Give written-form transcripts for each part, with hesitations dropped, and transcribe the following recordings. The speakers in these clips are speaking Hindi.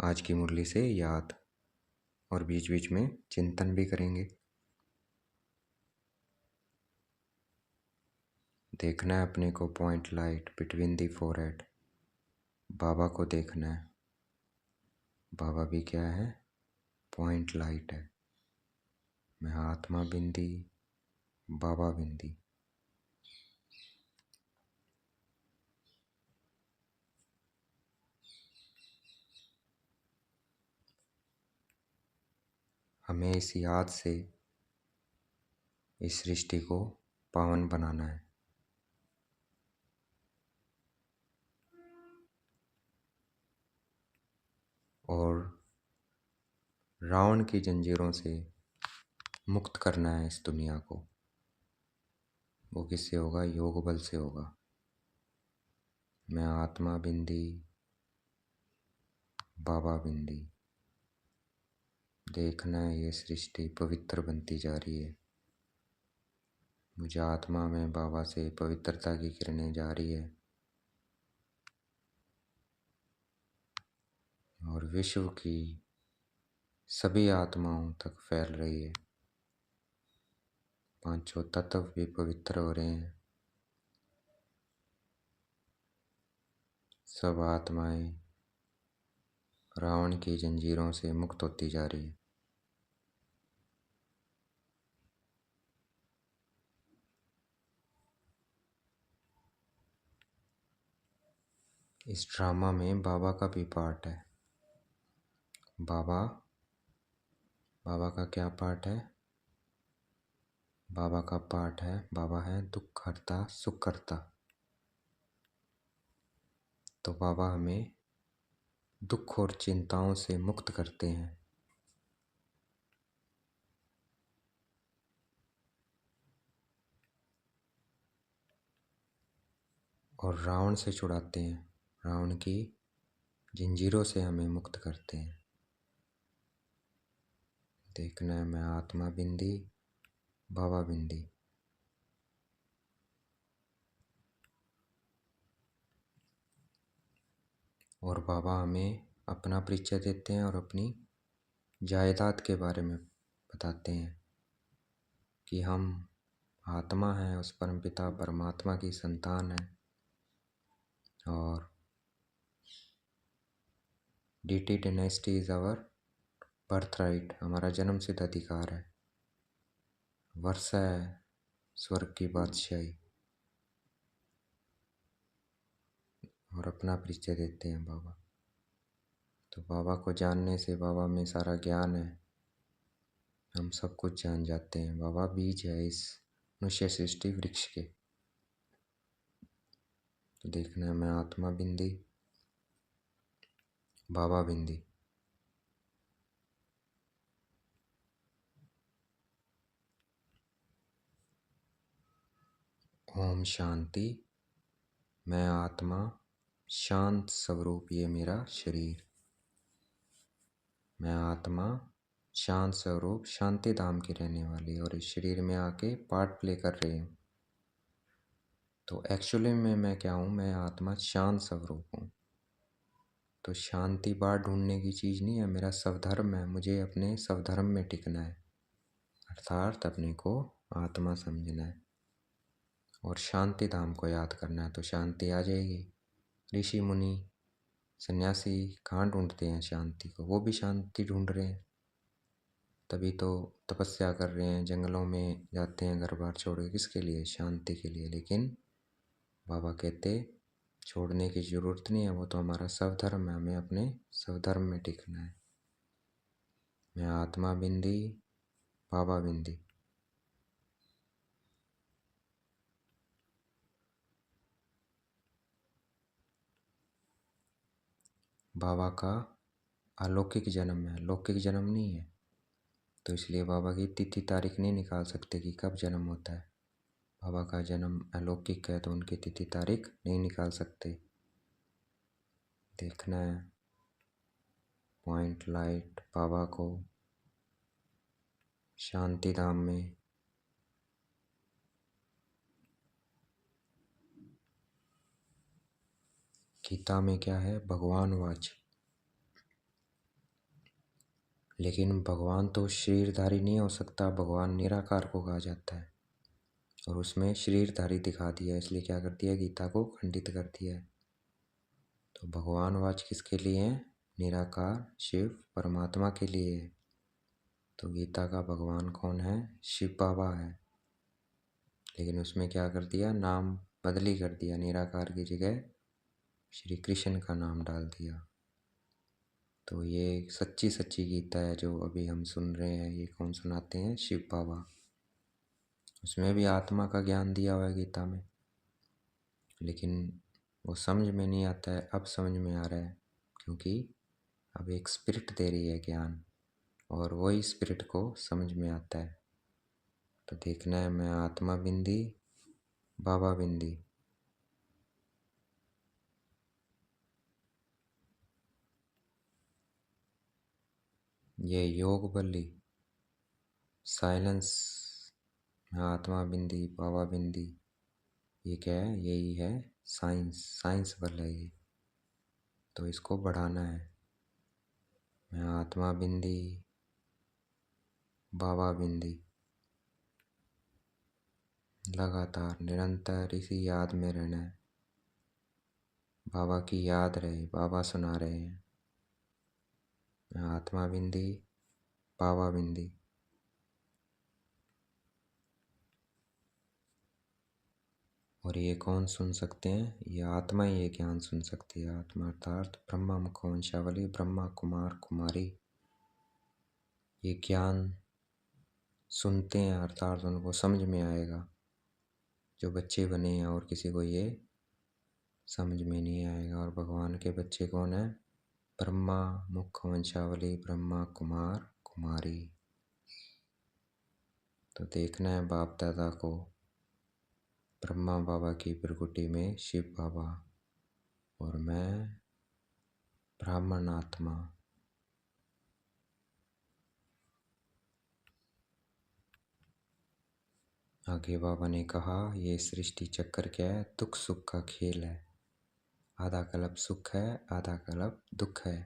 आज की मुरली से याद और बीच बीच में चिंतन भी करेंगे। देखना है अपने को point light between the forehead. बाबा को देखना है। बाबा भी क्या है? पॉइंट लाइट है। मैं आत्मा बिंदी, बाबा बिंदी। हमें इस याद से इस सृष्टि को पावन बनाना है। और रावण की जंजीरों से मुक्त करना है इस दुनिया को। वो किससे होगा? योग बल से होगा। मैं आत्मा बिंदी, बाबा बिंदी। देखना है ये सृष्टि पवित्र बनती जा रही है। मुझे आत्मा में बाबा से पवित्रता की किरणें जा रही है और विश्व की सभी आत्माओं तक फैल रही है। पांचों तत्व भी पवित्र हो रहे हैं। सब आत्माएं रावण की जंजीरों से मुक्त होती जा रही है। इस ड्रामा में बाबा का भी पार्ट है। बाबा का क्या पार्ट है? बाबा का पार्ट है, बाबा है दुख हरता सुख करता। तो बाबा हमें दुख और चिंताओं से मुक्त करते हैं। और रावण से छुड़ाते हैं। रावण की जंजीरों से हमें मुक्त करते हैं। देखना है मैं आत्मा बिंदी, बाबा बिंदी। और बाबा हमें अपना परिचय देते हैं और अपनी जायदाद के बारे में बताते हैं कि हम आत्मा हैं, उस परमपिता परमात्मा की संतान है। और डीटी dynasty is our birth right, हमारा जन्म सिद्ध अधिकार है। वर्षा है स्वर्ग की बादशाही। और अपना परिचय देते हैं बाबा। तो बाबा को जानने से बाबा में सारा ज्ञान है, हम सब कुछ जान जाते हैं। बाबा बीज है इस मनुष्य सृष्टि वृक्ष के। तो देखना है मैं आत्मा बिंदी, बाबा बिंदी। ओम शांति। मैं आत्मा शांत स्वरूप, ये मेरा शरीर। मैं आत्मा शांत स्वरूप शांति धाम की रहने वाली और इस शरीर में आके पार्ट प्ले कर रही हूँ। तो एक्चुअली में मैं क्या हूँ? मैं आत्मा शांत स्वरूप हूँ। तो शांति बाहर ढूंढने की चीज़ नहीं है, मेरा स्वधर्म है। मुझे अपने स्वधर्म में टिकना है, अर्थात अपने को आत्मा समझना है और शांति धाम को याद करना है। तो शांति आ जाएगी। ऋषि मुनि सन्यासी कहाँ ढूंढते हैं शांति को? वो भी शांति ढूंढ रहे हैं, तभी तो तपस्या कर रहे हैं, जंगलों में जाते हैं घर बार छोड़ के। किसके लिए? शांति के लिए। लेकिन बाबा कहते छोड़ने की ज़रूरत नहीं है, वो तो हमारा स्वधर्म है, हमें अपने स्वधर्म में टिकना है। मैं आत्मा बिंदी, बाबा बिंदी। बाबा का अलौकिक जन्म है, लौकिक जन्म नहीं है। तो इसलिए बाबा की तिथि तारीख नहीं निकाल सकते कि कब जन्म होता है। बाबा का जन्म अलौकिक है तो उनकी तिथि तारीख नहीं निकाल सकते। देखना है पॉइंट लाइट बाबा को शांति धाम में। गीता में क्या है? भगवान वाच। लेकिन भगवान तो शरीरधारी नहीं हो सकता, भगवान निराकार को कहा जाता है, और उसमें शरीरधारी दिखा दिया, इसलिए क्या कर दिया, गीता को खंडित कर दिया है। तो भगवान वाच किसके लिए है? निराकार शिव परमात्मा के लिए है। तो गीता का भगवान कौन है? शिव बाबा है। लेकिन उसमें क्या कर दिया, नाम बदली कर दिया, निराकार की जगह श्री कृष्ण का नाम डाल दिया। तो ये सच्ची सच्ची गीता है जो अभी हम सुन रहे हैं, ये कौन सुनाते हैं? शिव बाबा। उसमें भी आत्मा का ज्ञान दिया हुआ है गीता में, लेकिन वो समझ में नहीं आता है। अब समझ में आ रहा है, क्योंकि अब एक स्पिरिट दे रही है ज्ञान, और वही स्पिरिट को समझ में आता है। तो देखना है, मैं आत्मा बिंदी बाबा बिंदी। ये योग बल्ली साइलेंस में आत्मा बिंदी बाबा बिंदी, ये क्या है? यही है साइंस, साइंस बल है ये। तो इसको बढ़ाना है। मैं आत्मा बिंदी बाबा बिंदी, लगातार निरंतर इसी याद में रहना है। बाबा की याद रहे, बाबा सुना रहे हैं, मैं आत्मा बिंदी बाबा बिंदी। और ये कौन सुन सकते हैं? ये आत्मा ही ये ज्ञान सुन सकती है। आत्मा अर्थात ब्रह्मा मुखवंशावली, ब्रह्मा कुमार कुमारी ये ज्ञान सुनते हैं, अर्थात उनको समझ में आएगा। जो बच्चे बने हैं, और किसी को ये समझ में नहीं आएगा। और भगवान के बच्चे कौन है? ब्रह्मा मुखवंशावली, ब्रह्मा कुमार कुमारी। तो देखना है बाप दादा को ब्रह्मा बाबा की प्रकृति में शिव बाबा, और मैं ब्राह्मण आत्मा। आगे बाबा ने कहा, ये सृष्टि चक्कर क्या है? दुख सुख का खेल है। आधा कल्प सुख है, आधा कल्प दुख है।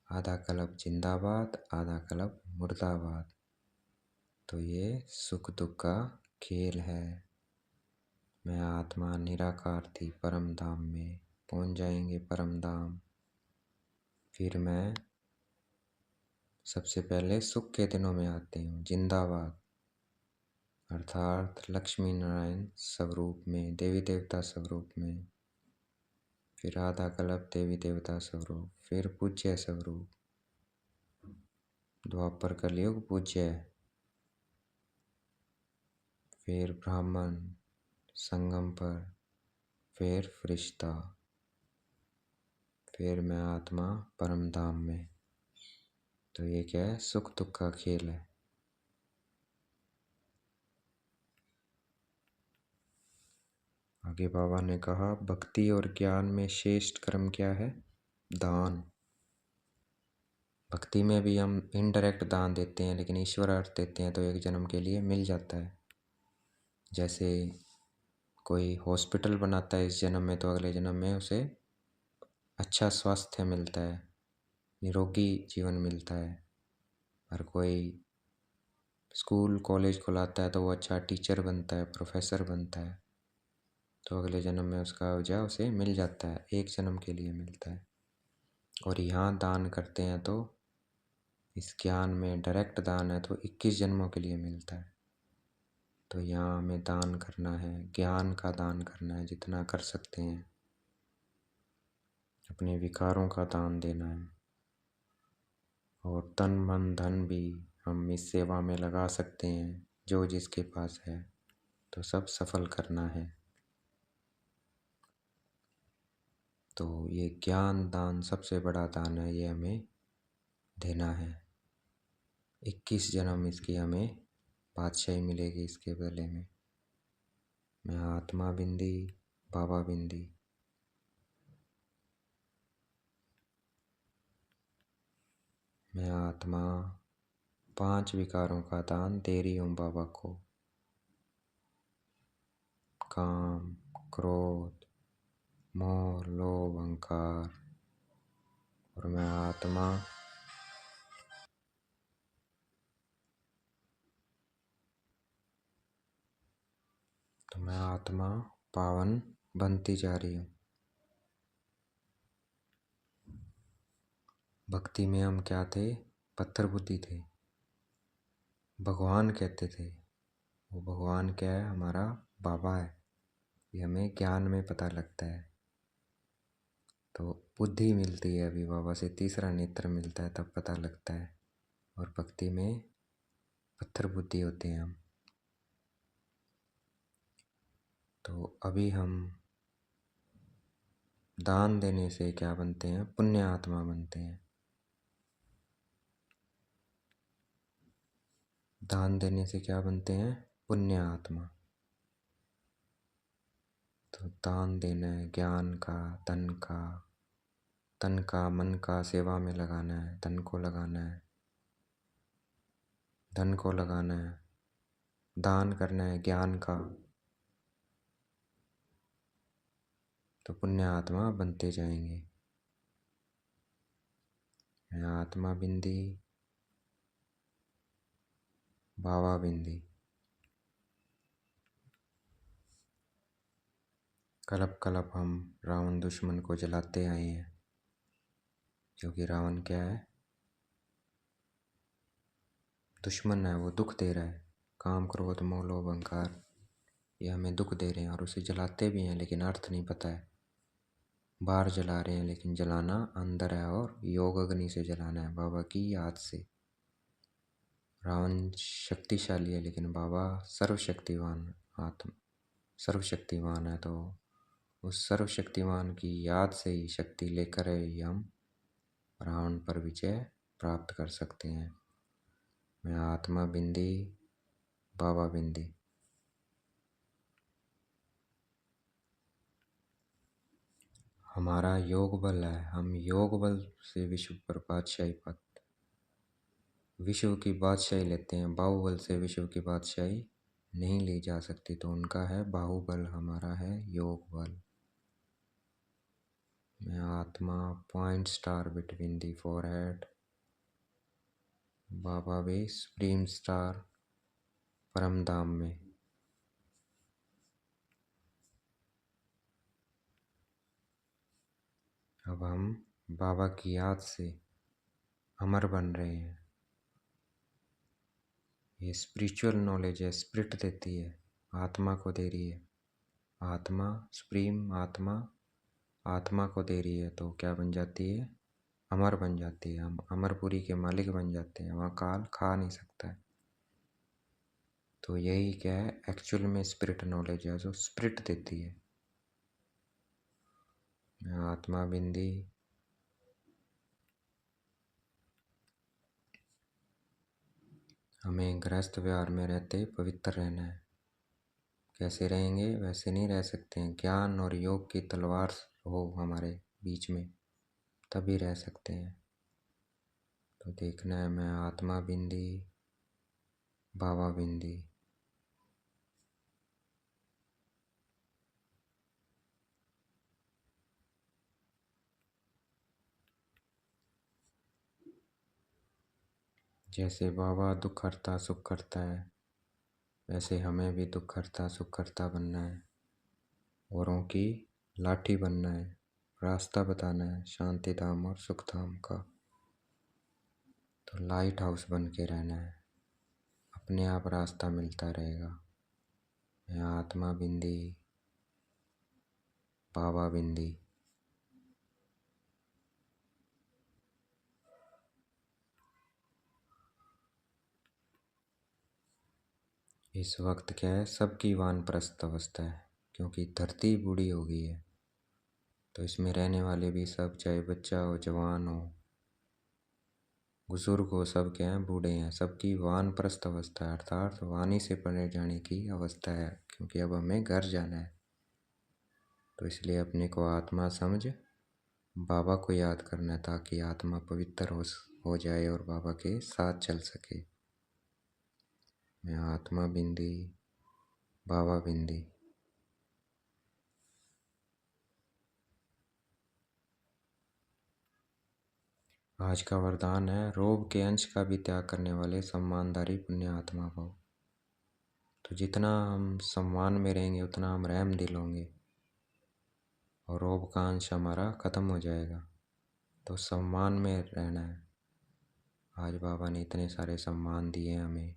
आधा कल्प जिंदाबाद, आधा कल्प मुर्दाबाद। तो ये सुख दुख का खेल है। मैं आत्मा निराकार थी, परम धाम में पहुंच जाएंगे, परम धाम। फिर मैं सबसे पहले सुख के दिनों में आती हूँ, जिंदाबाद, अर्थात लक्ष्मी नारायण स्वरूप में, देवी देवता स्वरूप में। फिर आधा कल्प देवी देवता स्वरूप, फिर पूज्य स्वरूप, द्वापर कलयुग पूज्य, फिर ब्राह्मण संगम पर, फिर फरिश्ता, फिर मैं आत्मा परम धाम में। तो ये क्या है? सुख दुख का खेल है। आगे बाबा ने कहा, भक्ति और ज्ञान में श्रेष्ठ कर्म क्या है? दान। भक्ति में भी हम इनडायरेक्ट दान देते हैं, लेकिन ईश्वर अर्थ देते हैं तो एक जन्म के लिए मिल जाता है। जैसे कोई हॉस्पिटल बनाता है इस जन्म में, तो अगले जन्म में उसे अच्छा स्वास्थ्य मिलता है, निरोगी जीवन मिलता है। और कोई स्कूल कॉलेज खुलाता है तो वो अच्छा टीचर बनता है, प्रोफेसर बनता है, तो अगले जन्म में उसका वजह उसे मिल जाता है, एक जन्म के लिए मिलता है। और यहाँ दान करते हैं तो इस ज्ञान में डायरेक्ट दान है तो 21 जन्मों के लिए मिलता है। तो यहाँ हमें दान करना है, ज्ञान का दान करना है, जितना कर सकते हैं। अपने विकारों का दान देना है, और तन मन धन भी हम इस सेवा में लगा सकते हैं, जो जिसके पास है, तो सब सफल करना है। तो ये ज्ञान दान सबसे बड़ा दान है, ये हमें देना है। 21 जन्म इसकी हमें बादशाही मिलेगी इसके बदले में। मैं आत्मा बिंदी बाबा बिंदी। मैं आत्मा 5 विकारों का दान दे रही हूँ बाबा को, काम क्रोध मोह लोभ अहंकार। और मैं आत्मा तो मैं आत्मा पावन बनती जा रही हूँ। भक्ति में हम क्या थे? पत्थर बुद्धि थे। भगवान कहते थे। वो भगवान क्या है? हमारा बाबा है। ये हमें ज्ञान में पता लगता है। तो बुद्धि मिलती है अभी बाबा से, तीसरा नेत्र मिलता है तब पता लगता है। और भक्ति में पत्थर बुद्धि होते हैं हम। तो अभी हम दान देने से क्या बनते हैं? पुण्य आत्मा बनते हैं। दान देने से क्या बनते हैं? पुण्य आत्मा। तो दान देना है ज्ञान का, तन का मन का सेवा में लगाना है। धन को लगाना है, धन को लगाना है, दान करना है ज्ञान का। तो पुण्य आत्मा बनते जाएंगे। मैं आत्मा बिंदी, बाबा बिंदी। कलप कलप हम रावण दुश्मन को जलाते आए हैं। क्योंकि रावण क्या है? दुश्मन है, वो दुख दे रहा है। काम क्रोध मोह लोभ अहंकार, ये हमें दुख दे रहे हैं और उसे जलाते भी हैं, लेकिन अर्थ नहीं पता है। बाहर जला रहे हैं लेकिन जलाना अंदर है, और योग अग्नि से जलाना है, बाबा की याद से। रावण शक्तिशाली है लेकिन बाबा सर्वशक्तिवान आत्मा, सर्वशक्तिवान है। तो उस सर्वशक्तिवान की याद से ही शक्ति लेकर ही हम रावण पर विजय प्राप्त कर सकते हैं। मैं आत्मा बिंदी, बाबा बिंदी। हमारा योग बल है, हम योग बल से विश्व पर बादशाही पाते, विश्व की बादशाही लेते हैं। बाहुबल से विश्व की बादशाही नहीं ली जा सकती, तो उनका है बाहुबल, हमारा है योग बल। मैं आत्मा point star between the forehead, बाबा भी सुप्रीम स्टार परम धाम में। अब हम बाबा की याद से अमर बन रहे हैं। ये स्पिरिचुअल नॉलेज है, स्पिरिट देती है, आत्मा को दे रही है। आत्मा सुप्रीम आत्मा आत्मा को दे रही है, तो क्या बन जाती है? अमर बन जाती है। हम अमरपुरी के मालिक बन जाते हैं, वहाँ काल खा नहीं सकता है। तो यही क्या है? एक्चुअल में स्पिरिट नॉलेज है जो स्पिरिट देती है। आत्मा बिंदी, हमें गृहस्थ व्यवहार में रहते पवित्र रहना है। कैसे रहेंगे? वैसे नहीं रह सकते हैं। ज्ञान और योग की तलवार हो हमारे बीच में, तभी रह सकते हैं। तो देखना है मैं आत्मा बिंदी, बाबा बिंदी। जैसे बाबा दुख हरता सुख करता है, वैसे हमें भी दुख हरता सुख करता बनना है। औरों की लाठी बनना है, रास्ता बताना है शांति धाम और सुख धाम का। तो लाइट हाउस बन के रहना है, अपने आप रास्ता मिलता रहेगा। मैं आत्मा बिंदी, बाबा बिंदी। इस वक्त क्या है? सबकी वानप्रस्थ अवस्था है, क्योंकि धरती बूढ़ी हो गई है। तो इसमें रहने वाले भी सब, चाहे बच्चा हो जवान हो बुजुर्ग हो, सब क्या हैं? बूढ़े हैं। सबकी वानप्रस्थ अवस्था है, अर्थात वाणी से परे जाने की अवस्था है, क्योंकि अब हमें घर जाना है। तो इसलिए अपने को आत्मा समझ बाबा को याद करना है, ताकि आत्मा पवित्र हो जाए और बाबा के साथ चल सके। मैं आत्मा बिंदी, बाबा बिंदी। आज का वरदान है रोग के अंश का भी त्याग करने वाले सम्मानदारी पुण्य आत्मा भव। तो जितना हम सम्मान में रहेंगे उतना हम रहम दिल होंगे और रोब का अंश हमारा ख़त्म हो जाएगा। तो सम्मान में रहना है। आज बाबा ने इतने सारे सम्मान दिए हमें,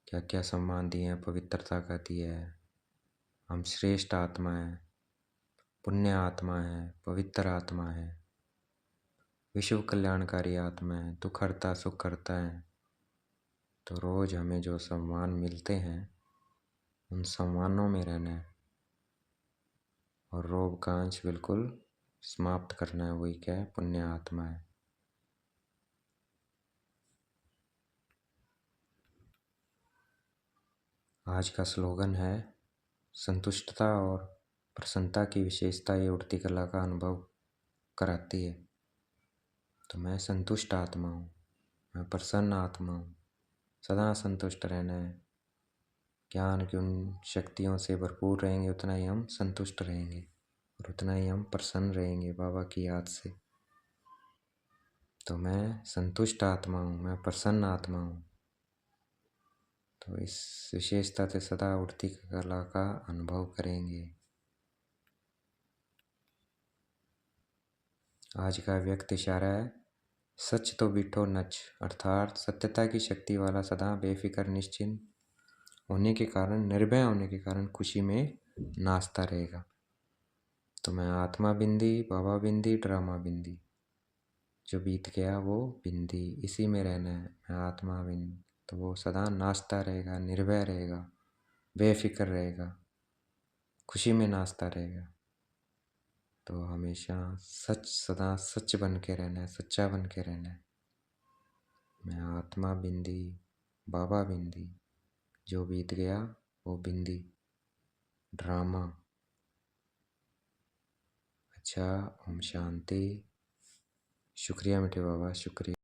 क्या क्या सम्मान दिए हैं। पवित्रता का दिया है, हम श्रेष्ठ आत्मा हैं, पुण्य आत्मा है, पवित्र आत्मा है, विश्व कल्याणकारी आत्मा है, दुख हरता सुख करता है। तो रोज़ हमें जो सम्मान मिलते हैं उन सम्मानों में रहना है और रोग का अंश बिल्कुल समाप्त करना है। वही क्या है? पुण्य आत्मा है। आज का स्लोगन है, संतुष्टता और प्रसन्नता की विशेषता ये उठती कला का अनुभव कराती है। तो मैं संतुष्ट आत्मा हूँ, मैं प्रसन्न आत्मा हूँ। सदा संतुष्ट रहना है। ज्ञान की उन शक्तियों से भरपूर रहेंगे उतना ही हम संतुष्ट रहेंगे और उतना ही हम प्रसन्न रहेंगे बाबा की याद से। तो मैं संतुष्ट आत्मा हूँ, मैं प्रसन्न आत्मा हूँ। तो इस विशेषता से सदा उठती कला का अनुभव करेंगे। आज का व्यक्त इशारा है, सच तो बिठो नच, अर्थात सत्यता की शक्ति वाला सदा बेफिक्र निश्चिंत होने के कारण, निर्भय होने के कारण खुशी में नाचता रहेगा। तो मैं आत्मा बिंदी, बाबा बिंदी, ड्रामा बिंदी, जो बीत गया वो बिंदी, इसी में रहना है। मैं आत्मा बिंदी, तो वो सदा नाचता रहेगा, निर्भय रहेगा, बेफिक्र रहेगा, खुशी में नाचता रहेगा। तो हमेशा सच, सदा सच बन के रहना है, सच्चा बन के रहना है। मैं आत्मा बिंदी, बाबा बिंदी, जो बीत गया वो बिंदी, ड्रामा। अच्छा, ओम शांति। शुक्रिया मीठे बाबा, शुक्रिया।